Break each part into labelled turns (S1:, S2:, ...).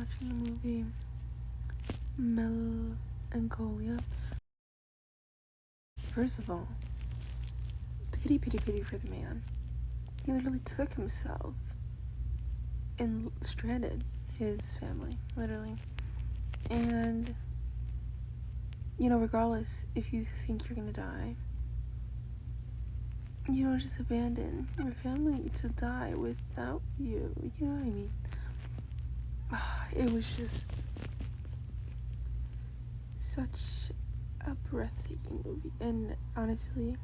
S1: watching the movie Melancholia. First of all, pity for the man. He literally took himself and stranded his family, literally. And, regardless if you think you're gonna die, you don't just abandon your family to die without you. You know what I mean? It was just such a breathtaking movie. And honestly,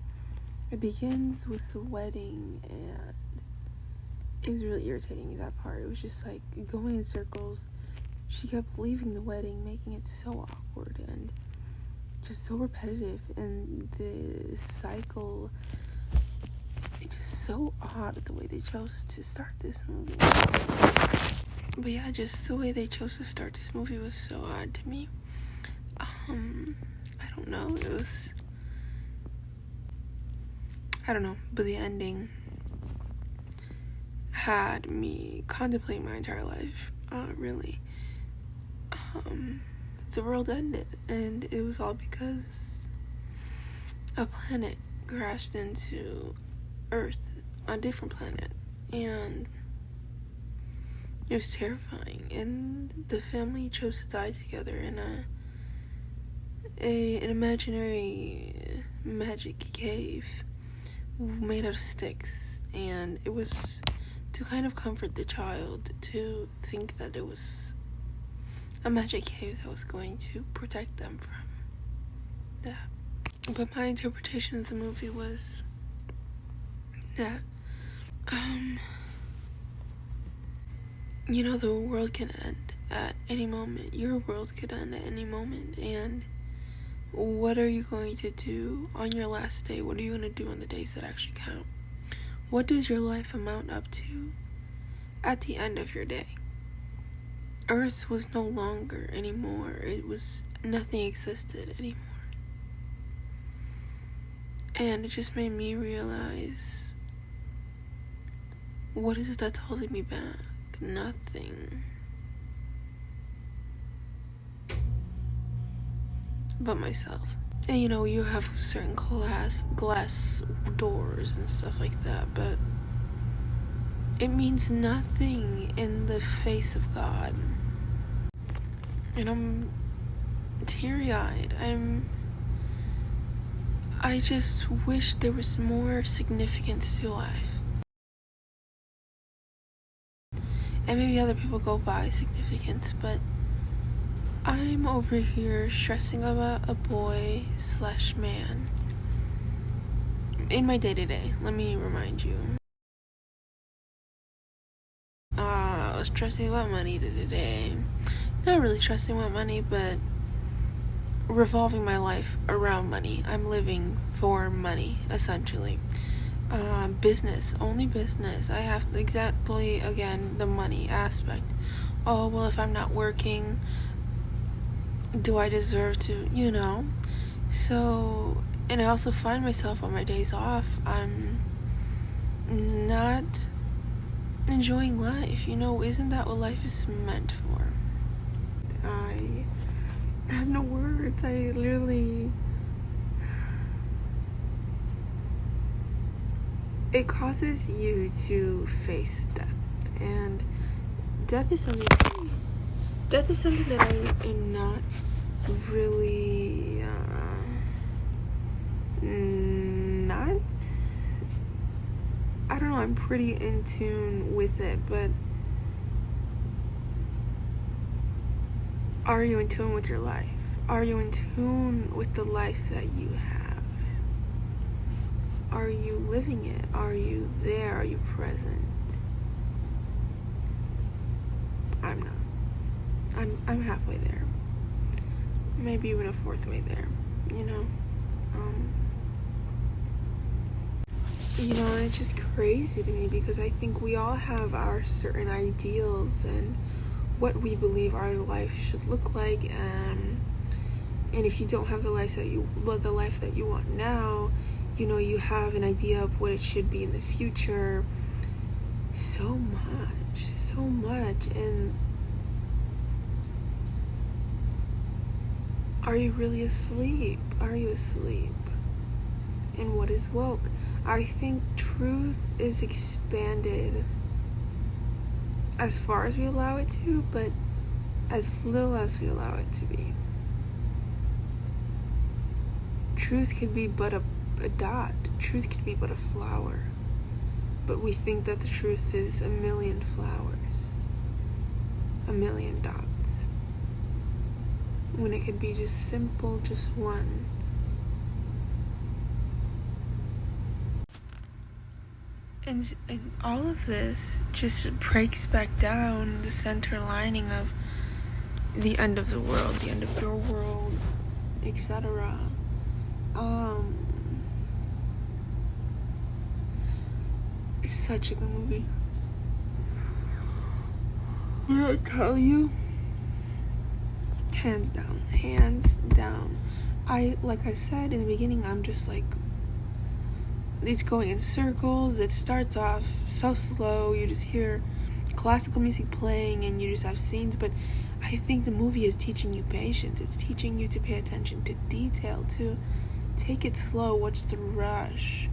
S1: it begins with the wedding, and it was really irritating me, that part. It was just like going in circles. She kept leaving the wedding, making it so awkward and just so repetitive, and the cycle, it's just so odd the way they chose to start this movie. But yeah, just the way they chose to start this movie was so odd to me. I don't know, I don't know, but the ending had me contemplating my entire life, really. The world ended, and it was all because a planet crashed into Earth, a different planet, and it was terrifying. And the family chose to die together in an imaginary magic cave made out of sticks, and it was to kind of comfort the child to think that it was a magic cave that was going to protect them from that. But my interpretation of the movie was that the world can end at any moment. Your world could end at any moment, and what are you going to do on your last day? What are you going to do on the days that actually count? What does your life amount up to at the end of your day? Earth was no longer anymore. Nothing existed anymore. And it just made me realize, what is it that's holding me back? Nothing. But myself. And you have certain glass doors and stuff like that, but it means nothing in the face of God. And I'm teary-eyed. I just wish there was more significance to life. And maybe other people go by significance, but I'm over here stressing about a boy/man in my day-to-day. Let me remind you. I was stressing about money today. Not really stressing about money, but revolving my life around money. I'm living for money, essentially. Business, only business. I have exactly, again, the money aspect. Oh, well, if I'm not working, do I deserve to, So, and I also find myself on my days off, I'm not enjoying life. Isn't that what life is meant for? I have no words. I literally, it causes you to face death, and death is something that I am not really I don't know, I'm pretty in tune with it, but are you in tune with your life? Are you in tune with the life that you have? Are you living it? Are you there? Are you present? I'm not. I'm halfway there. Maybe even a fourth way there, it's just crazy to me, because I think we all have our certain ideals and what we believe our life should look like, and if you don't have the life that you want now, you have an idea of what it should be in the future. So much, and Are you really asleep? Are you asleep? And what is woke? I think truth is expanded as far as we allow it to, but as little as we allow it to be. Truth could be but a dot. Truth could be but a flower. But we think that the truth is a million flowers, a million dots, when it could be just simple, just one. And all of this just breaks back down the center lining of the end of the world, the end of your world, etc. It's such a good movie. When I tell you, hands down. Like I said in the beginning, I'm just like, it's going in circles. It starts off so slow. You just hear classical music playing and you just have scenes, but I think the movie is teaching you patience. It's teaching you to pay attention to detail, to take it slow. What's the rush?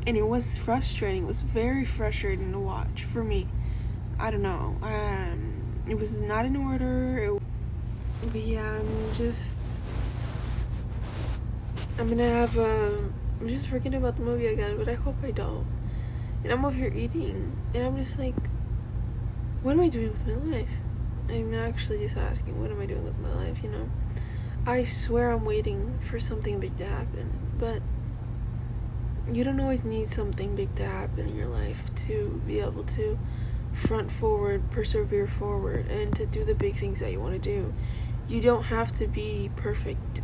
S1: And it was frustrating. It was very frustrating to watch for me. I don't know. It was not in order. But yeah, I'm just forgetting about the movie again, but I hope I don't. And I'm over here eating, and I'm just like, what am I doing with my life? I'm actually just asking, what am I doing with my life, you know? I swear I'm waiting for something big to happen, but you don't always need something big to happen in your life to be able to front forward, persevere forward, and to do the big things that you want to do. You don't have to be perfect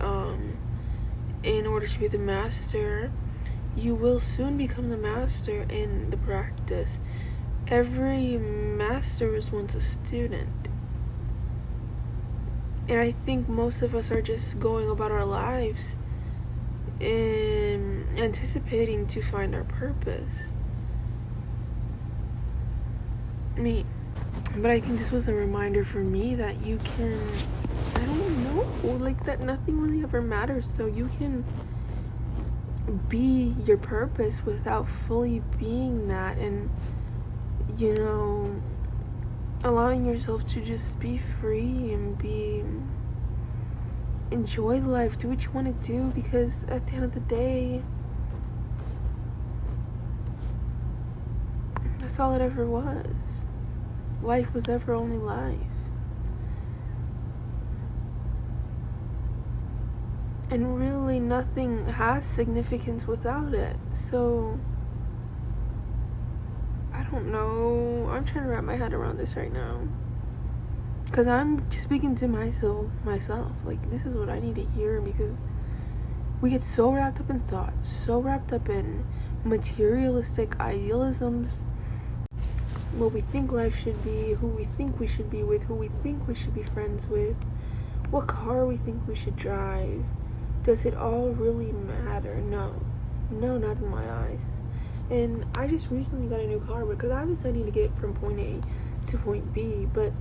S1: in order to be the master. You will soon become the master in the practice. Every master was once a student. And I think most of us are just going about our lives in anticipating to find our purpose. But I think this was a reminder for me that you can, I don't know, like that nothing really ever matters, so you can be your purpose without fully being that, and you know, allowing yourself to just be free and enjoy life, do what you want to do, because at the end of the day, that's all it ever was. Life was ever only life. And really nothing has significance without it. So I don't know. I'm trying to wrap my head around this right now. Because I'm speaking to myself. Like, this is what I need to hear, because we get so wrapped up in thought, so wrapped up in materialistic idealisms, what we think life should be, who we think we should be with, who we think we should be friends with, what car we think we should drive. Does it all really matter? No, not in my eyes. And I just recently got a new car because obviously I need to get from point A to point B, but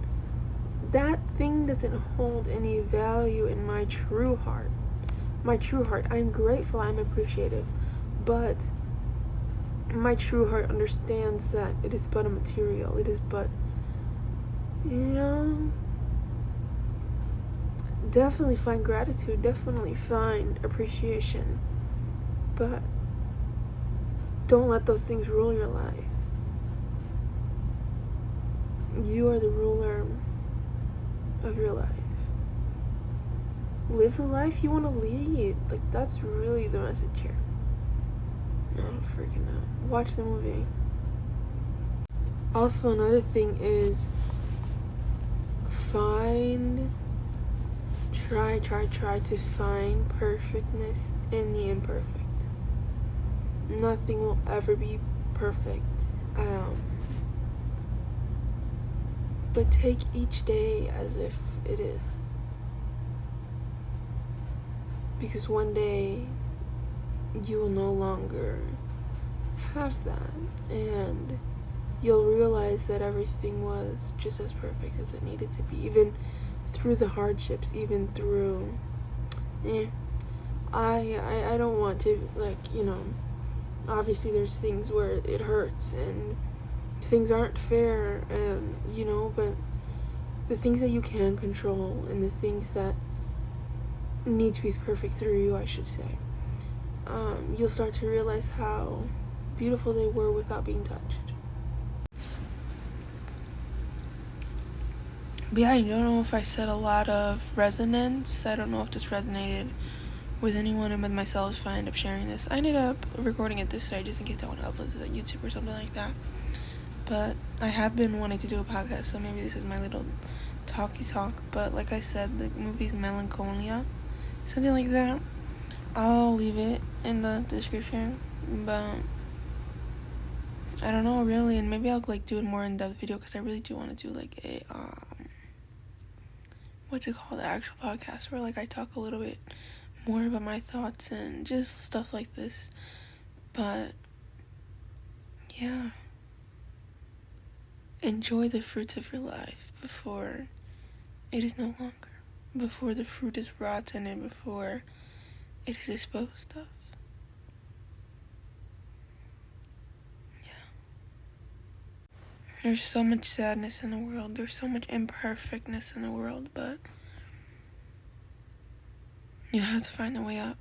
S1: that thing doesn't hold any value in my true heart. I'm grateful, I'm appreciative, but my true heart understands that it is but a material. It is but, you know, definitely find gratitude, definitely find appreciation, but don't let those things rule your life. You are the ruler of your life. Live the life you want to lead. Like, that's really the message here. I don't freaking know. Watch the movie. Also, another thing is try to find perfectness in the imperfect. Nothing will ever be perfect. But take each day as if it is. Because one day you will no longer have that, and you'll realize that everything was just as perfect as it needed to be, even through the hardships, even through I don't want to, like, obviously there's things where it hurts and things aren't fair, and but the things that you can control and the things that need to be perfect through you, I should say, you'll start to realize how beautiful they were without being touched. But yeah, I don't know if I said a lot of resonance. I don't know if this resonated with anyone, and with myself if I end up sharing this. I ended up recording it this way just in case I want to upload it to YouTube or something like that. But I have been wanting to do a podcast, so maybe this is my little talky talk. But like I said, the movie's Melancholia, something like that. I'll leave it in the description, but I don't know really, and maybe I'll like do a more in-depth video because I really do want to do like a what's it called, the actual podcast where like I talk a little bit more about my thoughts and just stuff like this. But yeah, enjoy the fruits of your life before it is no longer, before the fruit is rotten and before it is disposed of. Yeah, there's so much sadness in the world, there's so much imperfectness in the world, but you have to find a way up.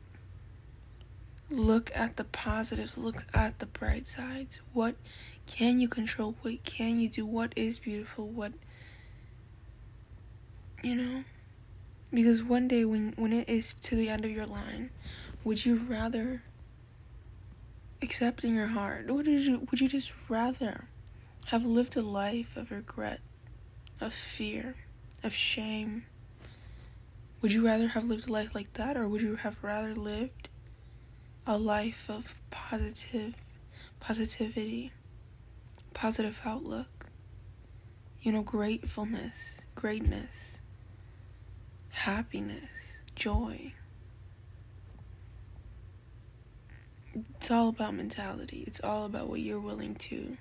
S1: Look at the positives, look at the bright sides. What can you control? What can you do? What is beautiful? What, because one day when it is to the end of your line, would you rather accept in your heart, would you just rather have lived a life of regret, of fear, of shame? Would you rather have lived a life like that, or would you have rather lived a life of positivity, positive outlook, gratefulness, greatness, happiness, joy? It's all about mentality. It's all about what you're willing to.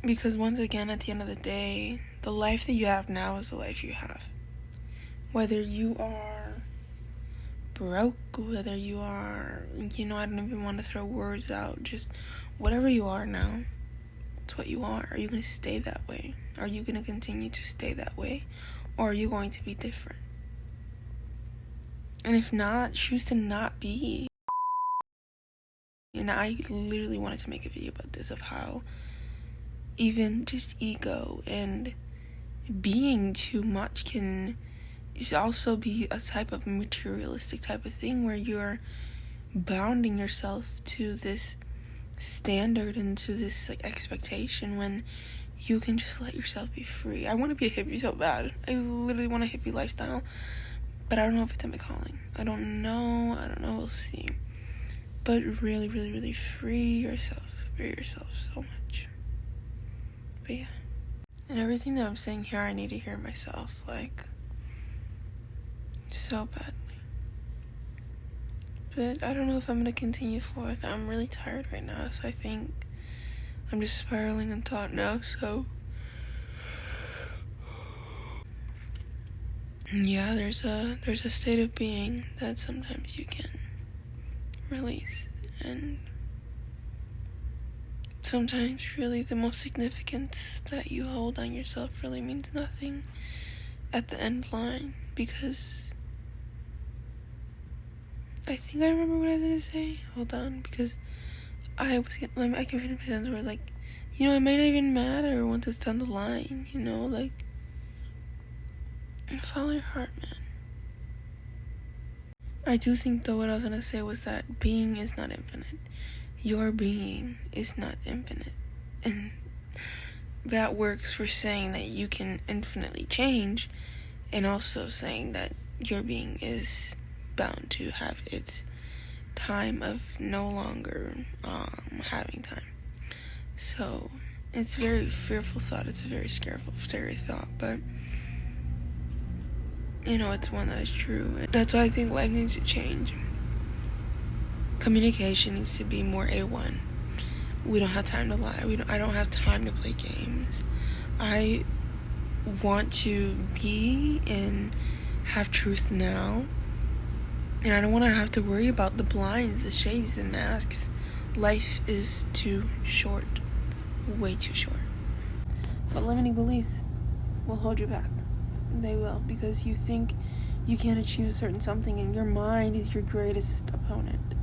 S1: Because once again, at the end of the day, the life that you have now is the life you have. Whether you are broke, whether you are, I don't even want to throw words out, just whatever you are now, it's what you are. Are you going to stay that way? Are you going to continue to stay that way? Or are you going to be different? And if not, choose to not be. And I literally wanted to make a video about this, of how even just ego and being too much can also be a type of materialistic type of thing, where you're bounding yourself to this standard and to this like expectation, when you can just let yourself be free. I want to be a hippie so bad. I literally want a hippie lifestyle, but I don't know if it's in my calling. I don't know, we'll see. But really, really, really free yourself so much. But yeah, and everything that I'm saying here, I need to hear myself, like, so badly. But I don't know if I'm gonna continue forth. I'm really tired right now, so I think I'm just spiraling in thought now, so yeah, there's a state of being that sometimes you can release, and sometimes really the most significance that you hold on yourself really means nothing at the end line, because I think I remember what I was gonna say. Hold on, because I can feel my hands where, like, it might not even matter once it's down the line, like, follow your heart, man. I do think, though, what I was gonna say was that being is not infinite. Your being is not infinite. And that works for saying that you can infinitely change, and also saying that your being is bound to have its time of no longer having time. So it's a very fearful thought. It's a very scary thought, but it's one that is true. That's why I think life needs to change. Communication needs to be more A1. we don't have time to lie. I don't have time to play games. I want to be and have truth now. And I don't want to have to worry about the blinds, the shades, the masks. Life is too short. Way too short. But limiting beliefs will hold you back. They will, because you think you can't achieve a certain something, and your mind is your greatest opponent.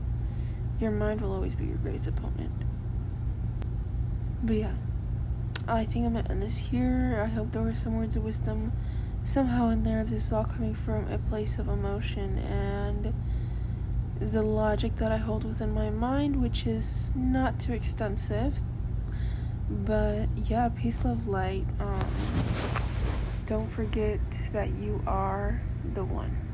S1: Your mind will always be your greatest opponent. But yeah, I think I'm gonna end this here. I hope there were some words of wisdom somehow in there. This is all coming from a place of emotion and the logic that I hold within my mind, which is not too extensive. But yeah, peace, love, light. Don't forget that you are the one.